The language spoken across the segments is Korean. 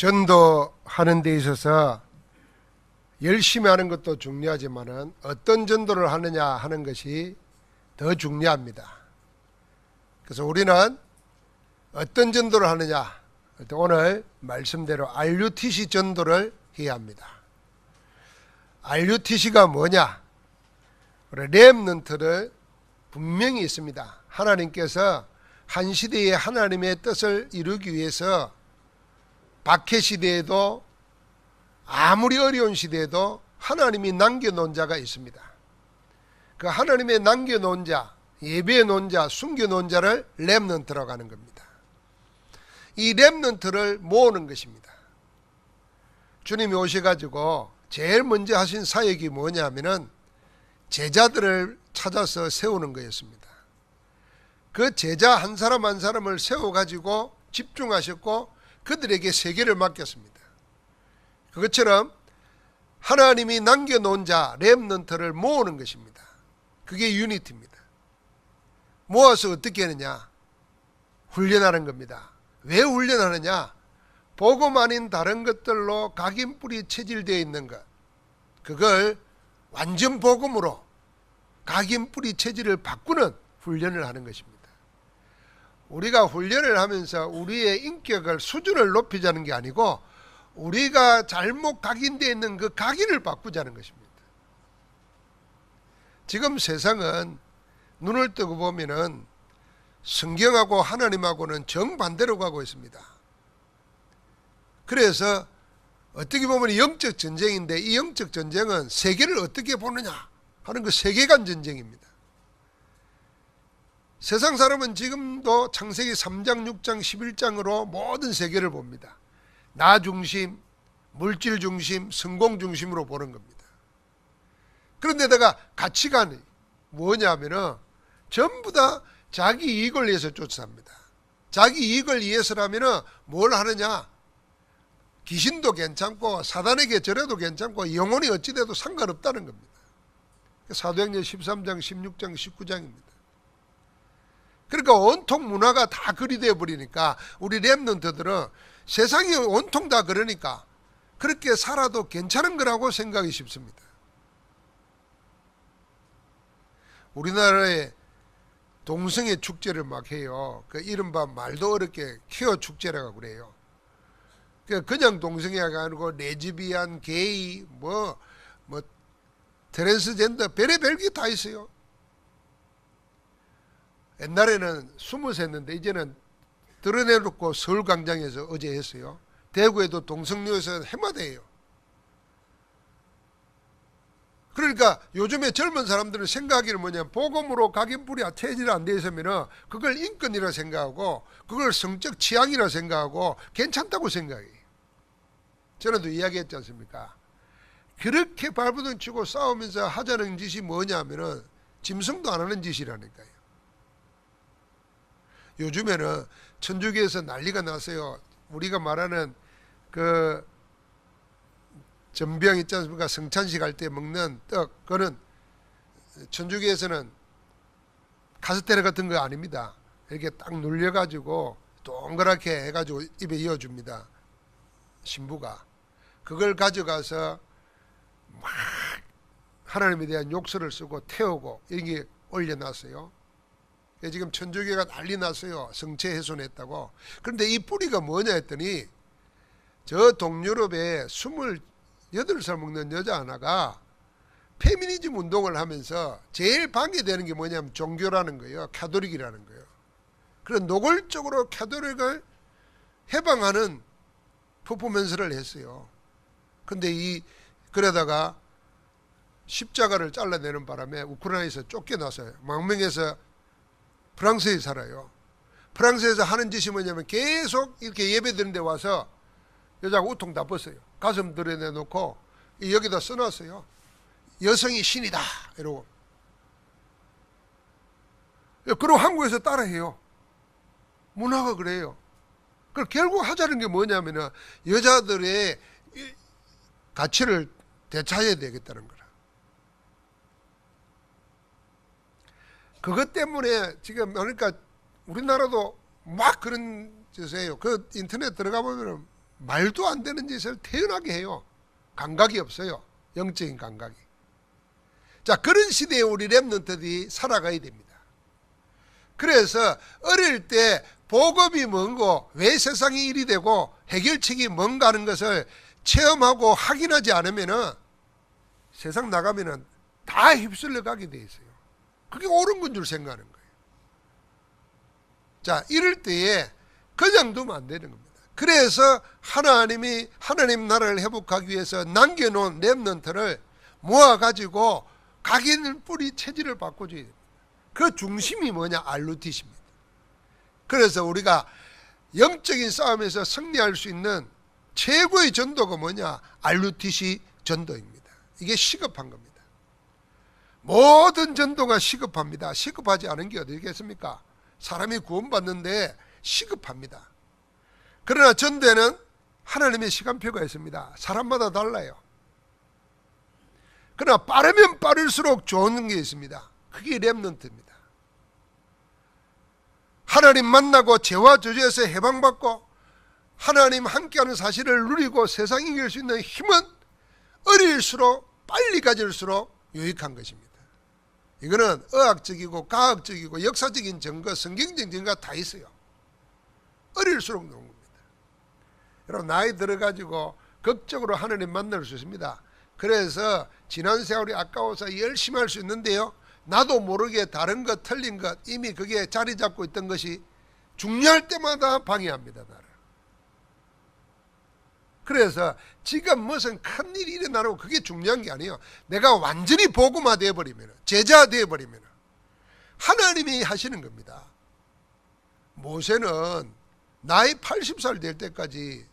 전도하는 데 있어서 열심히 하는 것도 중요하지만은 어떤 전도를 하느냐 하는 것이 더 중요합니다. 그래서 우리는 어떤 전도를 하느냐, 오늘 말씀대로 RUTC 전도를 해야 합니다. RUTC가 뭐냐? 렘넌트를 분명히 있습니다. 하나님께서 한 시대에 하나님의 뜻을 이루기 위해서 박해 시대에도 아무리 어려운 시대에도 하나님이 남겨놓은 자가 있습니다. 그 하나님의 남겨놓은 자, 예배해놓은 자, 숨겨놓은 자를 렘넌트라고 하는 겁니다. 이 렘넌트를 모으는 것입니다. 주님이 오셔가지고 제일 먼저 하신 사역이 뭐냐 하면은 제자들을 찾아서 세우는 거였습니다. 그 제자 한 사람 한 사람을 세워가지고 집중하셨고 그들에게 세계를 맡겼습니다. 그것처럼 하나님이 남겨놓은 자, 렘넌트를 모으는 것입니다. 그게 유니티입니다. 모아서 어떻게 하느냐? 훈련하는 겁니다. 왜 훈련하느냐? 복음 아닌 다른 것들로 각인뿌리 체질되어 있는 것, 그걸 완전 복음으로 각인뿌리 체질을 바꾸는 훈련을 하는 것입니다. 우리가 훈련을 하면서 우리의 인격을 수준을 높이자는 게 아니고 우리가 잘못 각인되어 있는 그 각인을 바꾸자는 것입니다. 지금 세상은 눈을 뜨고 보면은 성경하고 하나님하고는 정반대로 가고 있습니다. 그래서 어떻게 보면 영적 전쟁인데 이 영적 전쟁은 세계를 어떻게 보느냐 하는 그 세계관 전쟁입니다. 세상 사람은 지금도 창세기 3장, 6장, 11장으로 모든 세계를 봅니다. 나 중심, 물질 중심, 성공 중심으로 보는 겁니다. 그런데다가 가치관이 뭐냐면은 전부 다 자기 이익을 위해서 쫓아삽니다. 자기 이익을 위해서라면은 뭘 하느냐? 귀신도 괜찮고 사단에게 절해도 괜찮고 영혼이 어찌돼도 상관없다는 겁니다. 사도행전 13장, 16장, 19장입니다. 그러니까 온통 문화가 다 그리 되어 버리니까 우리 렘넌트들은 세상이 온통 다 그러니까 그렇게 살아도 괜찮은 거라고 생각이 쉽습니다. 우리나라에 동성애 축제를 막 해요. 그 이른바 말도 어렵게 퀴어 축제라고 그래요. 그냥 동성애가 아니고 레즈비안, 게이, 트랜스젠더 별의별 게 다 있어요. 옛날에는 숨어서 했는데 이제는 드러내놓고 서울광장에서 어제 했어요. 대구에도 동성로에서 해마다 해요. 그러니까 요즘에 젊은 사람들은 생각하기는 뭐냐면 복음으로 각인뿌리 체질 안 돼 있으면 그걸 인권이라 생각하고 그걸 성적 취향이라 생각하고 괜찮다고 생각해요. 전에도 이야기했지 않습니까? 그렇게 발버둥 치고 싸우면서 하자는 짓이 뭐냐면은 짐승도 안 하는 짓이라니까요. 요즘에는 천주교에서 난리가 났어요. 우리가 말하는 그 전병 있지 않습니까? 성찬식 할 때 먹는 떡, 그거는 천주교에서는 카스테라 같은 거 아닙니다. 이렇게 딱 눌려가지고 동그랗게 해가지고 입에 이어줍니다. 신부가. 그걸 가져가서 막 하나님에 대한 욕설을 쓰고 태우고 이게 올려놨어요. 지금 천주교가 난리 났어요. 성체 훼손했다고. 그런데 이 뿌리가 뭐냐 했더니 저 동유럽에 28살 먹는 여자 하나가 페미니즘 운동을 하면서 제일 방해되는 게 뭐냐면 종교라는 거예요. 카톨릭이라는 거예요. 그런 노골적으로 카톨릭을 해방하는 퍼포먼스를 했어요. 근데 그러다가 십자가를 잘라내는 바람에 우크라이나에서 쫓겨나서요. 망명해서 프랑스에 살아요. 프랑스에서 하는 짓이 뭐냐면 계속 이렇게 예배 드는 데 와서 여자가 우통 다 벗어요. 가슴 드러내놓고 여기다 써놨어요. 여성이 신이다 이러고. 그리고 한국에서 따라해요. 문화가 그래요. 그걸 결국 하자는 게 뭐냐면은 여자들의 가치를 되찾아야 되겠다는 거라. 그것 때문에 지금 그러니까 우리나라도 막 그런 짓을 해요. 그 인터넷 들어가 보면 말도 안 되는 짓을 태연하게 해요. 감각이 없어요. 영적인 감각이. 자, 그런 시대에 우리 렘넌트들이 살아가야 됩니다. 그래서 어릴 때 복음이 뭔고, 왜 세상이 일이 되고 해결책이 뭔가 하는 것을 체험하고 확인하지 않으면은 세상 나가면은 다 휩쓸려 가게 돼 있어요. 그게 옳은 건 줄 생각하는 거예요. 자, 이럴 때에 그냥 두면 안 되는 겁니다. 그래서 하나님이 하나님 나라를 회복하기 위해서 남겨놓은 렘넌트를 모아가지고 각인 뿌리 체질을 바꿔줘야 됩니다. 그 중심이 뭐냐? 알루티십니다. 그래서 우리가 영적인 싸움에서 승리할 수 있는 최고의 전도가 뭐냐? 알루티시 전도입니다. 이게 시급한 겁니다. 모든 전도가 시급합니다. 시급하지 않은 게 어디 있겠습니까? 사람이 구원받는데 시급합니다. 그러나 전도에는 하나님의 시간표가 있습니다. 사람마다 달라요. 그러나 빠르면 빠를수록 좋은 게 있습니다. 그게 렘넌트입니다. 하나님 만나고 죄와 저주에서 해방받고 하나님 함께하는 사실을 누리고 세상 이길 수 있는 힘은 어릴수록 빨리 가질수록 유익한 것입니다. 이거는 의학적이고 과학적이고 역사적인 증거, 성경적인 증거가 다 있어요. 어릴수록 좋은 겁니다. 여러분, 나이 들어가지고 극적으로 하나님 만날 수 있습니다. 그래서 지난 세월이 아까워서 열심히 할 수 있는데요, 나도 모르게 다른 것 틀린 것 이미 그게 자리 잡고 있던 것이 중요할 때마다 방해합니다, 나를. 그래서 지금 무슨 큰일이 일어나고 그게 중요한 게 아니에요. 내가 완전히 복음화 되어버리면, 제자 되어버리면 하나님이 하시는 겁니다. 모세는 나이 80살 될 때까지,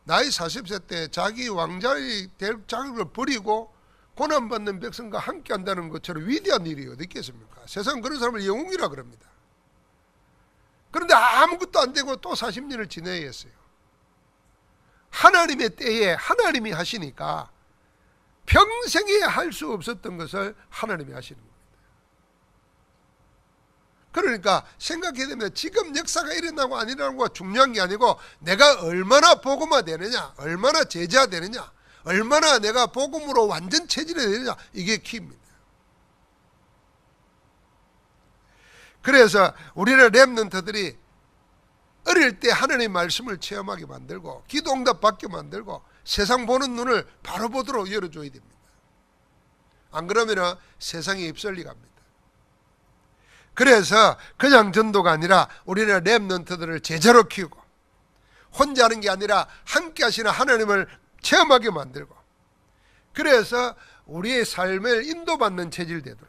나이 40세 때 자기 왕자의 될 자격을 버리고 고난받는 백성과 함께 한다는 것처럼 위대한 일이 어디 있겠습니까? 세상 그런 사람을 영웅이라 그럽니다. 그런데 아무것도 안 되고 또 40년을 지내야 했어요. 하나님의 때에 하나님이 하시니까 평생에 할 수 없었던 것을 하나님이 하시는 겁니다. 그러니까 생각해야 됩니다. 지금 역사가 일어나고 안 일어나고가 중요한 게 아니고 내가 얼마나 복음화 되느냐, 얼마나 제자 되느냐, 얼마나 내가 복음으로 완전 체질이 되느냐, 이게 키입니다. 그래서 우리는 렘넌트들이 어릴 때 하나님의 말씀을 체험하게 만들고 기도 응답 받게 만들고 세상 보는 눈을 바로 보도록 열어줘야 됩니다. 안 그러면 세상에 휩쓸리 갑니다. 그래서 그냥 전도가 아니라 우리는 렘넌트들을 제자로 키우고 혼자 하는 게 아니라 함께 하시는 하나님을 체험하게 만들고, 그래서 우리의 삶을 인도받는 체질 되도록,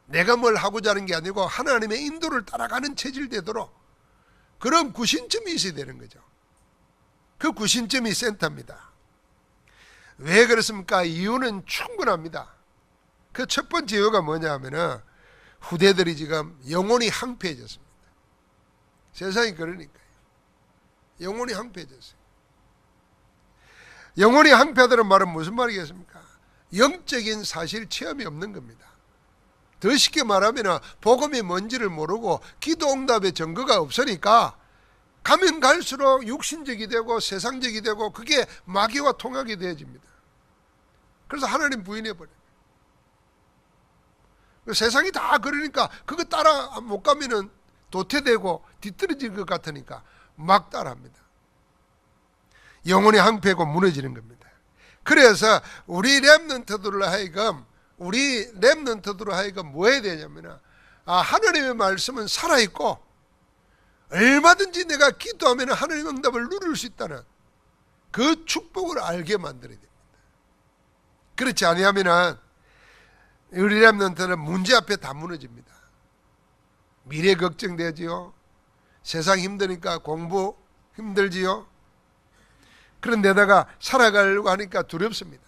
내가 뭘 하고자 하는 게 아니고 하나님의 인도를 따라가는 체질 되도록 그런 구심점이 있어야 되는 거죠. 그 구심점이 센터입니다. 왜 그렇습니까? 이유는 충분합니다. 그 첫 번째 이유가 뭐냐 하면은 후대들이 지금 영혼이 황폐해졌습니다. 세상이 그러니까요. 영혼이 황폐해졌어요. 영혼이 황폐하다는 말은 무슨 말이겠습니까? 영적인 사실 체험이 없는 겁니다. 더 쉽게 말하면 복음이 뭔지를 모르고 기도 응답의 증거가 없으니까 가면 갈수록 육신적이 되고 세상적이 되고 그게 마귀와 통하게 되어집니다. 그래서 하나님 부인해버려요. 세상이 다 그러니까 그거 따라 못 가면은 도태되고 뒤떨어질 것 같으니까 막 따라합니다. 영혼이 황폐하고 무너지는 겁니다. 그래서 우리 렘넌트들로 하여금 뭐 해야 되냐면, 하나님의 말씀은 살아있고 얼마든지 내가 기도하면 하나님의 응답을 누릴 수 있다는 그 축복을 알게 만들어야 됩니다. 그렇지 아니하면 우리 렘넌트는 문제 앞에 다 무너집니다. 미래 걱정되지요. 세상 힘드니까 공부 힘들지요. 그런데다가 살아가려고 하니까 두렵습니다.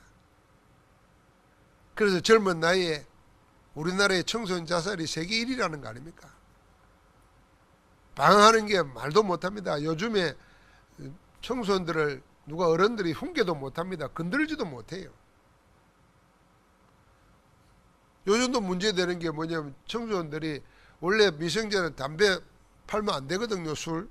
그래서 젊은 나이에 우리나라의 청소년 자살이 세계 1위라는 거 아닙니까? 방황하는 게 말도 못합니다. 요즘에 청소년들을 누가 어른들이 흉계도 못합니다. 건들지도 못해요. 요즘도 문제되는 게 뭐냐면 청소년들이 원래 미성년자는 담배 팔면 안 되거든요. 술.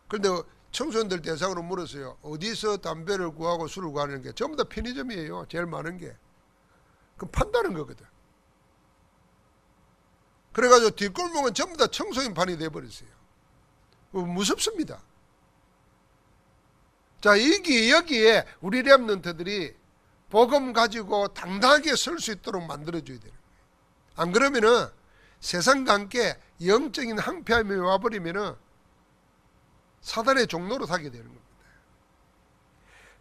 그런데 청소년들 대상으로 물었어요. 어디서 담배를 구하고 술을 구하는 게 전부 다 편의점이에요. 제일 많은 게. 그럼 판다는 거거든. 그래가지고 뒷골목은 전부 다 청소년판이 돼버렸어요. 무섭습니다. 자, 여기에 우리 렘넌트들이 복음 가지고 당당하게 설 수 있도록 만들어줘야 되는 거예요. 안 그러면은 세상과 함께 영적인 항폐함이 와버리면은 사단의 종로로 사게 되는 겁니다.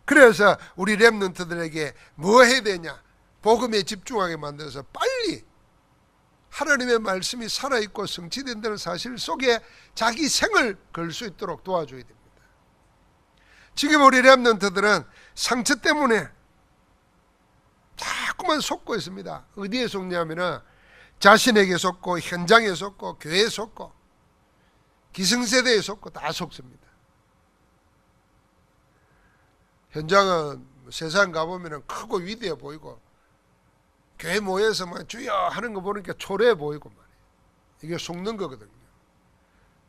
그래서 우리 렘넌트들에게 뭐 해야 되냐? 복음에 집중하게 만들어서 빨리 하나님의 말씀이 살아있고 성취된다는 사실 속에 자기 생을 걸 수 있도록 도와줘야 됩니다. 지금 우리 렘넌트들은 상처 때문에 자꾸만 속고 있습니다. 어디에 속냐면은 자신에게 속고, 현장에 속고, 교회에 속고, 기성세대에 속고 다 속습니다. 현장은 세상 가보면 크고 위대해 보이고, 교회 모여서 막 주여 하는 거 보니까 초라해 보이고 말이에요. 이게 속는 거거든요.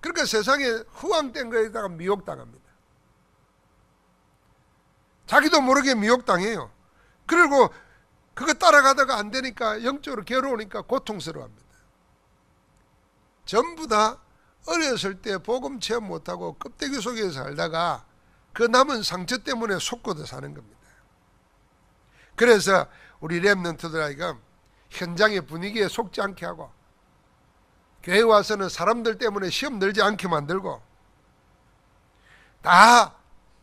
그러니까 세상에 후황된 거에다가 미혹당합니다. 자기도 모르게 미혹당해요. 그리고 그거 따라가다가 안 되니까 영적으로 괴로우니까 고통스러워합니다. 전부 다 어렸을 때 복음 체험 못하고 껍데기 속에서 살다가 그 남은 상처 때문에 속고도 사는 겁니다. 그래서 우리 렘넌트들에게 현장의 분위기에 속지 않게 하고, 교회 와서는 사람들 때문에 시험 늘지 않게 만들고, 다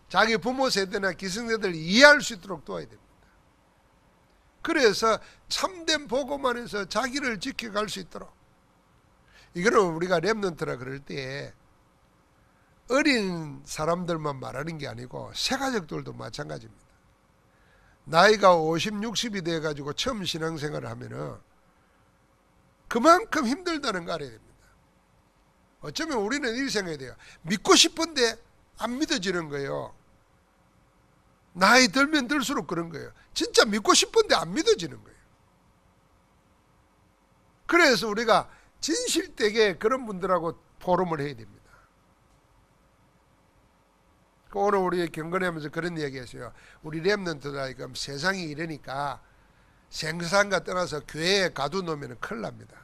자기 부모 세대나 기성세대를 이해할 수 있도록 도와야 됩니다. 그래서 참된 복음 안에서 자기를 지켜갈 수 있도록. 이거는 우리가 렘넌트라 그럴 때 어린 사람들만 말하는 게 아니고 새가족들도 마찬가지입니다. 나이가 50, 60이 돼가지고 처음 신앙생활을 하면은 그만큼 힘들다는 거 알아야 됩니다. 어쩌면 우리는 이렇게 생각해야 돼요. 믿고 싶은데 안 믿어지는 거예요. 나이 들면 들수록 그런 거예요. 진짜 믿고 싶은데 안 믿어지는 거예요. 그래서 우리가 진실되게 그런 분들하고 포럼을 해야 됩니다. 오늘 우리 경건하면서 그런 얘기 했어요. 우리 렘넌트들 세상이 이러니까 세상과 떠나서 교회에 가둬놓으면 큰일 납니다.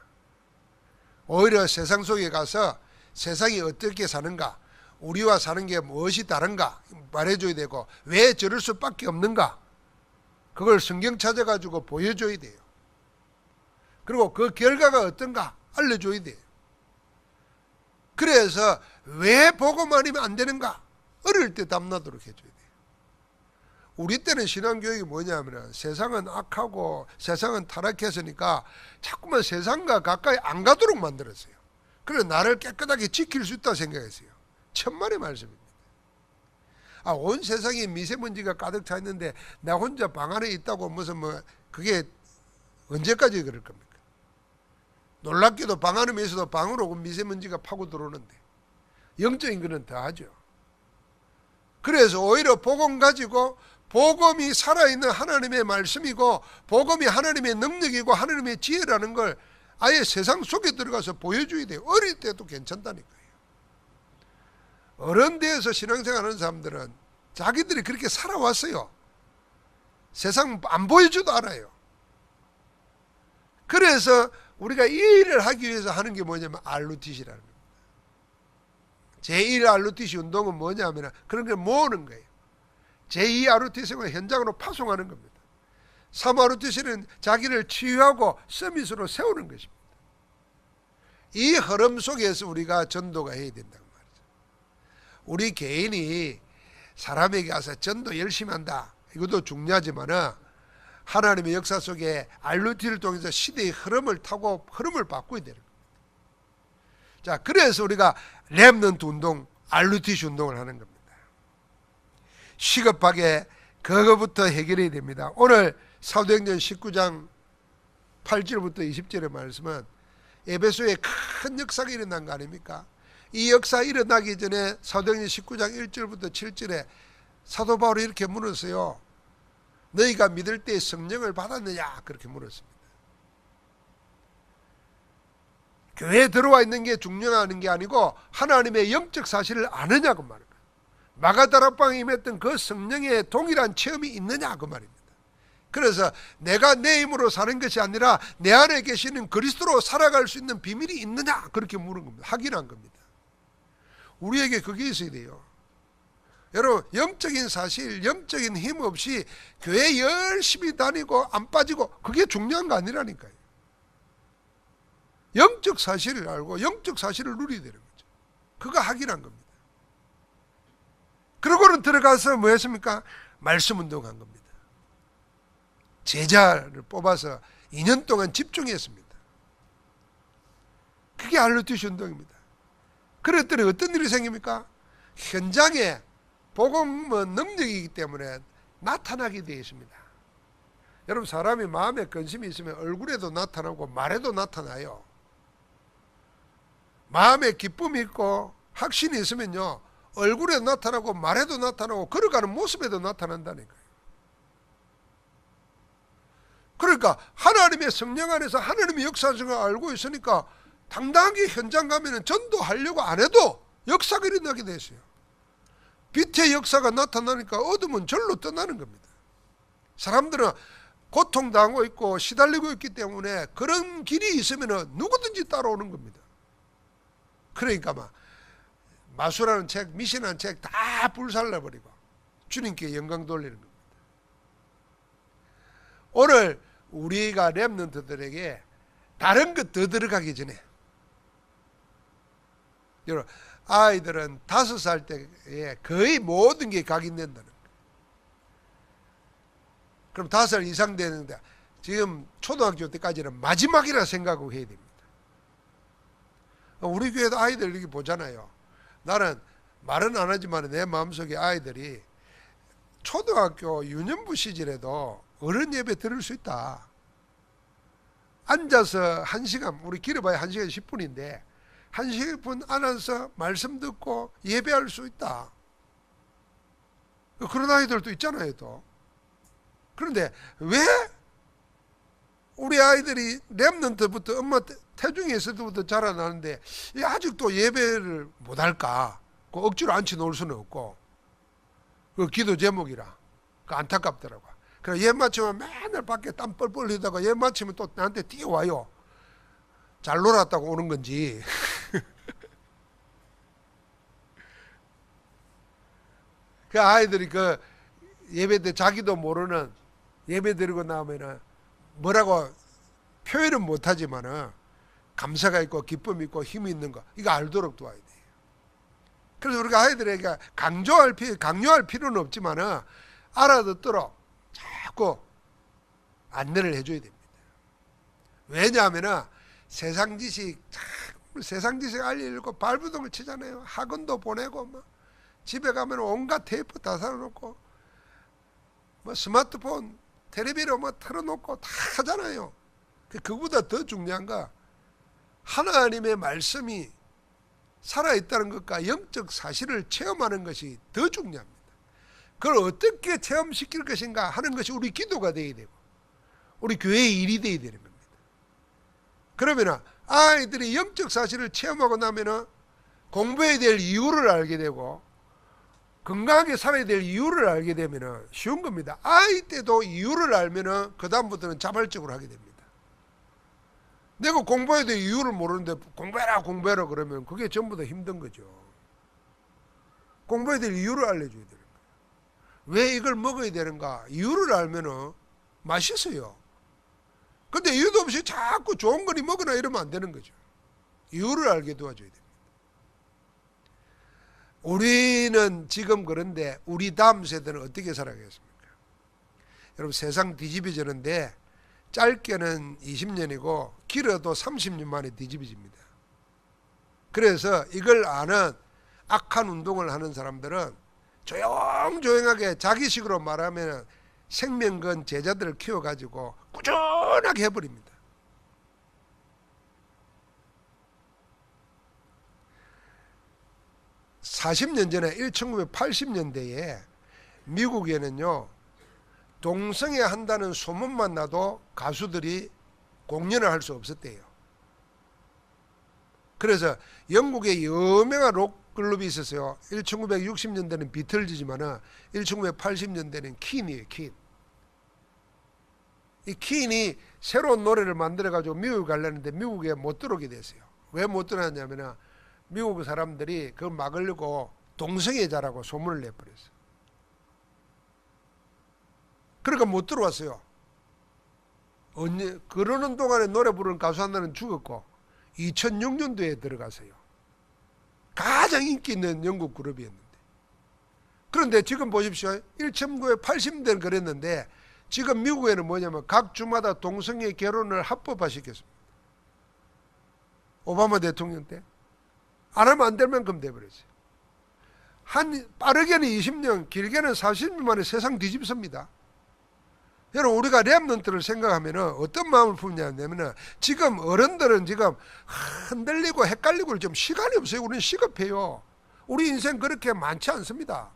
오히려 세상 속에 가서 세상이 어떻게 사는가, 우리와 사는 게 무엇이 다른가 말해줘야 되고, 왜 저럴 수밖에 없는가, 그걸 성경 찾아가지고 보여줘야 돼요. 그리고 그 결과가 어떤가 알려줘야 돼요. 그래서 왜 복음 아니면 안 되는가 어릴 때 담나도록 해줘야 돼요. 우리 때는 신앙교육이 뭐냐면 세상은 악하고 세상은 타락했으니까 자꾸만 세상과 가까이 안 가도록 만들었어요. 그래서 나를 깨끗하게 지킬 수 있다고 생각했어요. 천만의 말씀입니다. 온 세상에 미세먼지가 가득 차 있는데 나 혼자 방 안에 있다고 무슨 그게 언제까지 그럴 겁니까? 놀랍게도 방 안에 있어도 방으로 미세먼지가 파고 들어오는데 영적인 거는 더 하죠. 그래서 오히려 복음 가지고, 복음이 살아있는 하나님의 말씀이고 복음이 하나님의 능력이고 하나님의 지혜라는 걸 아예 세상 속에 들어가서 보여줘야 돼요. 어릴 때도 괜찮다니까요. 어른 되어서 신앙생활하는 사람들은 자기들이 그렇게 살아왔어요. 세상 안 보여줘도 알아요. 그래서 우리가 이 일을 하기 위해서 하는 게 뭐냐면 RUTC라는 겁니다. 제1 RUTC 운동은 뭐냐면 그런 걸 모으는 거예요. 제2 RUTC는 현장으로 파송하는 겁니다. 3 RUTC는 자기를 치유하고 서밋으로 세우는 것입니다. 이 흐름 속에서 우리가 전도가 해야 된다는 말이죠. 우리 개인이 사람에게 가서 전도 열심히 한다, 이것도 중요하지만 하나님의 역사 속에 RUTC를 통해서 시대의 흐름을 타고 흐름을 바꿔야 되는 겁니다. 자, 그래서 우리가 렘넌트 운동, RUTC 운동을 하는 겁니다. 시급하게 그거부터 해결해야 됩니다. 오늘 사도행전 19장 8절부터 20절의 말씀은 에베소에 큰 역사가 일어난 거 아닙니까? 이 역사 일어나기 전에 사도행전 19장 1절부터 7절에 사도 바울이 이렇게 물었어요. 너희가 믿을 때 성령을 받았느냐? 그렇게 물었습니다. 교회에 들어와 있는 게 중요한 게 아니고 하나님의 영적 사실을 아느냐고 말합니다. 마가다락방에 임했던 그 성령의 동일한 체험이 있느냐 그 말입니다. 그래서 내가 내 힘으로 사는 것이 아니라 내 안에 계시는 그리스도로 살아갈 수 있는 비밀이 있느냐 그렇게 물은 겁니다. 확인한 겁니다. 우리에게 그게 있어야 돼요. 여러분, 영적인 사실, 영적인 힘 없이 교회 열심히 다니고 안 빠지고 그게 중요한 거 아니라니까요. 영적 사실을 알고 영적 사실을 누려야 되는 거죠. 그거 확인한 겁니다. 그러고는 들어가서 뭐 했습니까? 말씀 운동한 겁니다. 제자를 뽑아서 2년 동안 집중했습니다. 그게 알루티시 운동입니다. 그랬더니 어떤 일이 생깁니까? 현장에 복음은 능력이기 때문에 나타나게 되어 있습니다. 여러분, 사람이 마음에 근심이 있으면 얼굴에도 나타나고 말에도 나타나요. 마음에 기쁨이 있고 확신이 있으면요, 얼굴에도 나타나고 말에도 나타나고 걸어가는 모습에도 나타난다니까요. 그러니까 하나님의 성령 안에서 하나님의 역사를 알고 있으니까 당당하게 현장 가면은 전도하려고 안 해도 역사가 일어나게 됐어요. 빛의 역사가 나타나니까 어둠은 절로 떠나는 겁니다. 사람들은 고통당하고 있고 시달리고 있기 때문에 그런 길이 있으면 누구든지 따라오는 겁니다. 그러니까 마수라는 책, 미신하는 책 다 불살라버리고 주님께 영광 돌리는 겁니다. 오늘 우리가 렘넌트들에게 다른 것 더 들어가기 전에, 여러분, 아이들은 5살 때에 거의 모든 게 각인된다는 거예요. 그럼 5살 이상 되는데 지금 초등학교 때까지는 마지막이라 생각하고 해야 됩니다. 우리 교회도 아이들 이렇게 보잖아요. 나는 말은 안 하지만 내 마음속에 아이들이 초등학교 유년부 시절에도 어른 예배 들을 수 있다. 앉아서 1시간, 우리 길어봐야 1시간 10분인데 1시간 앉아서 말씀 듣고 예배할 수 있다. 그런 아이들도 있잖아요, 또. 그런데 왜 우리 아이들이 렘넌트부터 엄마 태중에 있을 때부터 자라나는데 아직도 예배를 못할까? 그 억지로 앉혀놓을 수는 없고, 그 기도 제목이라 그 안타깝더라고. 그래, 얘 맞추면 맨날 밖에 땀 뻘뻘 흘리다가 얘 맞추면 또 나한테 뛰어와요. 잘 놀았다고 오는 건지. 그 아이들이 그 예배 때 자기도 모르는 예배 드리고 나오면은 뭐라고 표현은 못하지만은 감사가 있고 기쁨이 있고 힘이 있는 거, 이거 알도록 도와야 돼요. 그래서 우리가 아이들에게 강요할 필요는 없지만은 알아듣도록 자꾸 안내를 해줘야 됩니다. 왜냐하면은 세상 지식 알리려고 발부동을 치잖아요. 학원도 보내고 집에 가면 온갖 테이프 다 사놓고 스마트폰 텔레비로 틀어놓고 다 하잖아요. 그보다 더 중요한 거, 하나님의 말씀이 살아있다는 것과 영적 사실을 체험하는 것이 더 중요합니다. 그걸 어떻게 체험시킬 것인가 하는 것이 우리 기도가 되어야 되고 우리 교회의 일이 되어야 되는 겁니다. 그러면 아이들이 영적 사실을 체험하고 나면 공부해야 될 이유를 알게 되고 건강하게 살아야 될 이유를 알게 되면 쉬운 겁니다. 아이 때도 이유를 알면 그 다음부터는 자발적으로 하게 됩니다. 내가 공부해야 될 이유를 모르는데 공부해라 그러면 그게 전부 다 힘든 거죠. 공부해야 될 이유를 알려줘야 되는 거예요. 왜 이걸 먹어야 되는가? 이유를 알면 맛있어요. 근데 이유도 없이 자꾸 좋은 거니 먹으나 이러면 안 되는 거죠. 이유를 알게 도와줘야 됩니다. 우리는 지금 그런데 우리 다음 세대는 어떻게 살아가겠습니까? 여러분, 세상 뒤집어지는데 짧게는 20년이고 길어도 30년 만에 뒤집어집니다. 그래서 이걸 아는 악한 운동을 하는 사람들은 조용조용하게 자기식으로 말하면 생명건 제자들을 키워가지고 꾸준하게 해버립니다. (40년) 전에 1980년대에 미국에는요, 동성애 한다는 소문만 나도 가수들이 공연을 할 수 없었대요. 그래서 영국의 유명한 록 그룹이 있었어요. 1960년대는 비틀즈지만은 1980년대는 퀸이에요. 퀸. 이 퀸이 새로운 노래를 만들어가지고 미국에 가려는데 미국에 못 들어오게 됐어요. 왜 못 들어왔냐면은 미국 사람들이 그걸 막으려고 동성애자라고 소문을 내버렸어요. 그러니까 못 들어왔어요. 그러는 동안에 노래 부르는 가수 하나는 죽었고 2006년도에 들어가서요. 가장 인기 있는 영국 그룹이었는데. 그런데 지금 보십시오. 1980년대는 그랬는데 지금 미국에는 뭐냐면 각 주마다 동성애 결혼을 합법화시켰습니다. 오바마 대통령 때. 안 하면 안 되면 그럼 돼버렸어요. 빠르게는 20년, 길게는 40년 만에 세상 뒤집습니다. 여러분, 우리가 렘넌트를 생각하면 어떤 마음을 품냐면은 지금 어른들은 지금 흔들리고 헷갈리고 좀 시간이 없어요. 우리는 시급해요. 우리 인생 그렇게 많지 않습니다.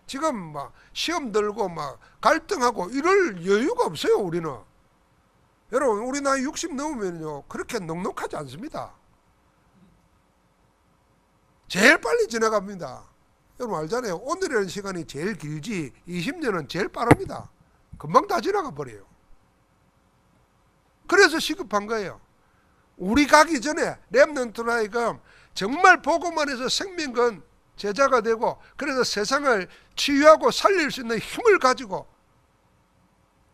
지금 막 시험 들고 막 갈등하고 이럴 여유가 없어요. 우리는. 여러분, 우리 나이 60 넘으면요 그렇게 넉넉하지 않습니다. 제일 빨리 지나갑니다. 여러분 알잖아요. 오늘이라는 시간이 제일 길지 20년은 제일 빠릅니다. 금방 다 지나가 버려요. 그래서 시급한 거예요. 우리 가기 전에 렘넌트라이가 정말 보고만 해서 생명건 제자가 되고 그래서 세상을 치유하고 살릴 수 있는 힘을 가지고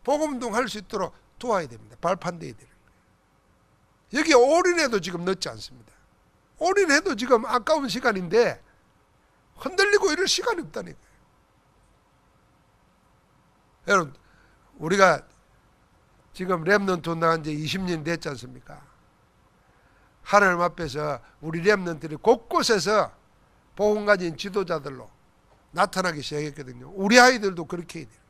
복음운동할 수 있도록 도와야 됩니다. 발판돼야 되는 거예요. 여기 올인해도 지금 늦지 않습니다. 올인해도 지금 아까운 시간인데 흔들리고 이럴 시간이 없다니까요. 여러분, 우리가 지금 렘넌트 나간 지 20년 됐지 않습니까? 하나님 앞에서 우리 렘넌트들이 곳곳에서 복음 가진 지도자들로 나타나기 시작했거든요. 우리 아이들도 그렇게 해야 됩니다.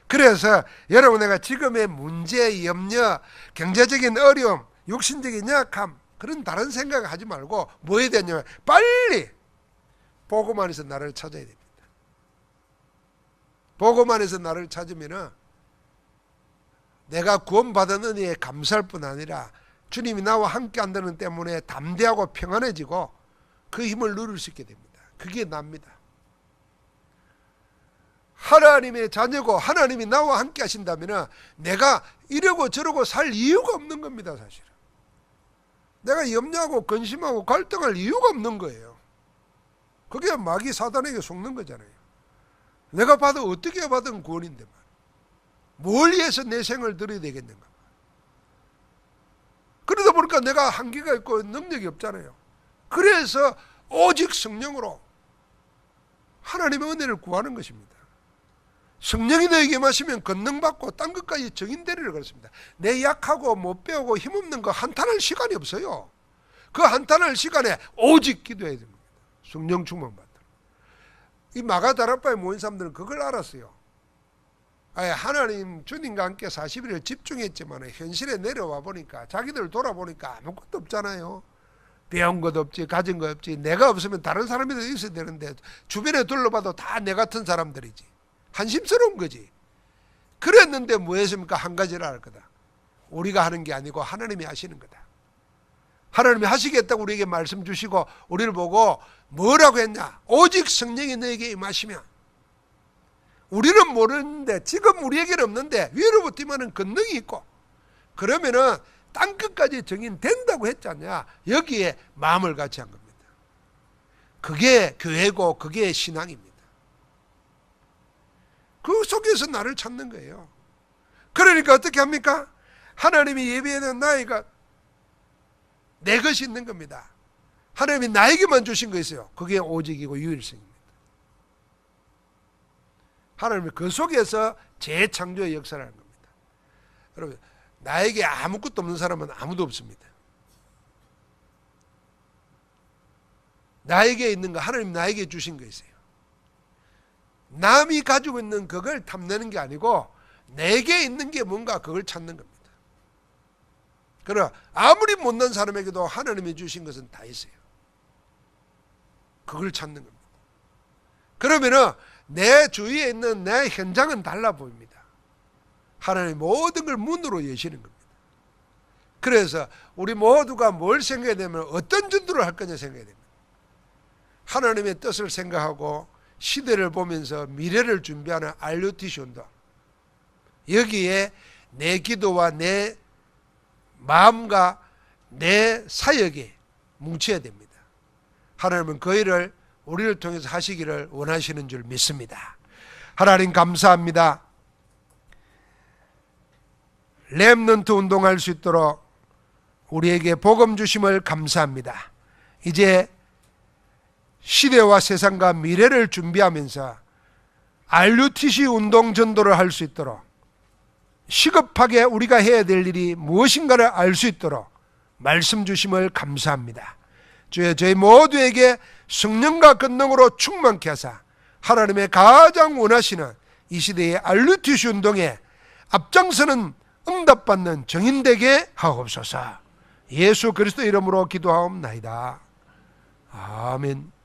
그래서 여러분, 내가 지금의 문제, 염려, 경제적인 어려움, 육신적인 약함 그런 다른 생각을 하지 말고 뭐 해야 되냐면 빨리 복음 안에서 나를 찾아야 됩니다. 복음 안에서 나를 찾으면은 내가 구원받은 은혜에 감사할 뿐 아니라 주님이 나와 함께 한다는 때문에 담대하고 평안해지고 그 힘을 누릴 수 있게 됩니다. 그게 납니다. 하나님의 자녀고 하나님이 나와 함께 하신다면 내가 이러고 저러고 살 이유가 없는 겁니다. 사실은 내가 염려하고 근심하고 갈등할 이유가 없는 거예요. 그게 마귀 사단에게 속는 거잖아요. 내가 받아 어떻게 받은 구원인데 뭘 위해서 내 생을 들여야 되겠는가. 그러다 보니까 내가 한계가 있고 능력이 없잖아요. 그래서 오직 성령으로 하나님의 은혜를 구하는 것입니다. 성령이 너에게 마시면 권능받고 딴 것까지 정인되리라 그랬습니다. 내 약하고 못 배우고 힘없는 거 한탄할 시간이 없어요. 그 한탄할 시간에 오직 기도해야 됩니다. 성령 충만받도록. 이 마가다락방에 모인 사람들은 그걸 알았어요. 하나님 주님과 함께 40일을 집중했지만 현실에 내려와 보니까 자기들 돌아보니까 아무것도 없잖아요. 배운 것 없지, 가진 것 없지. 내가 없으면 다른 사람이 더 있어야 되는데 주변에 둘러봐도 다 내 같은 사람들이지. 한심스러운 거지. 그랬는데 뭐 했습니까? 한 가지를 알 거다. 우리가 하는 게 아니고 하나님이 하시는 거다. 하나님이 하시겠다고 우리에게 말씀 주시고 우리를 보고 뭐라고 했냐? 오직 성령이 너에게 임하시면. 우리는 모르는데 지금 우리에게는 없는데 위로부터 임하는 권능이 있고 그러면은 땅끝까지 정인된다고 했잖냐. 여기에 마음을 같이 한 겁니다. 그게 교회고 그게 신앙입니다. 그 속에서 나를 찾는 거예요. 그러니까 어떻게 합니까? 하나님이 예비해놓은 나이가 내 것이 있는 겁니다. 하나님이 나에게만 주신 거 있어요. 그게 오직이고 유일성입니다. 하나님이 그 속에서 재창조의 역사를 하는 겁니다. 여러분, 나에게 아무것도 없는 사람은 아무도 없습니다. 나에게 있는 거, 하나님 나에게 주신 거 있어요. 남이 가지고 있는 그걸 탐내는 게 아니고 내게 있는 게 뭔가 그걸 찾는 겁니다. 그러나 아무리 못난 사람에게도 하나님이 주신 것은 다 있어요. 그걸 찾는 겁니다. 그러면은 내 주위에 있는 내 현장은 달라 보입니다. 하나님 모든 걸 문으로 여시는 겁니다. 그래서 우리 모두가 뭘 생각해야 되면 어떤 전도를 할 거냐 생각해야 됩니다. 하나님의 뜻을 생각하고 시대를 보면서 미래를 준비하는 RUTC 운동, 여기에 내 기도와 내 마음과 내 사역이 뭉쳐야 됩니다. 하나님은 그 일을 우리를 통해서 하시기를 원하시는 줄 믿습니다. 하나님 감사합니다. 렘넌트 운동할 수 있도록 우리에게 복음 주심을 감사합니다. 이제 시대와 세상과 미래를 준비하면서 RUTC 운동 전도를 할 수 있도록, 시급하게 우리가 해야 될 일이 무엇인가를 알 수 있도록 말씀 주심을 감사합니다. 주여, 저희 모두에게 성령과 권능으로 충만케 하사 하나님의 가장 원하시는 이 시대의 RUTC 운동에 앞장서는 응답받는 정인 되게 하옵소서. 예수 그리스도 이름으로 기도하옵나이다. 아멘.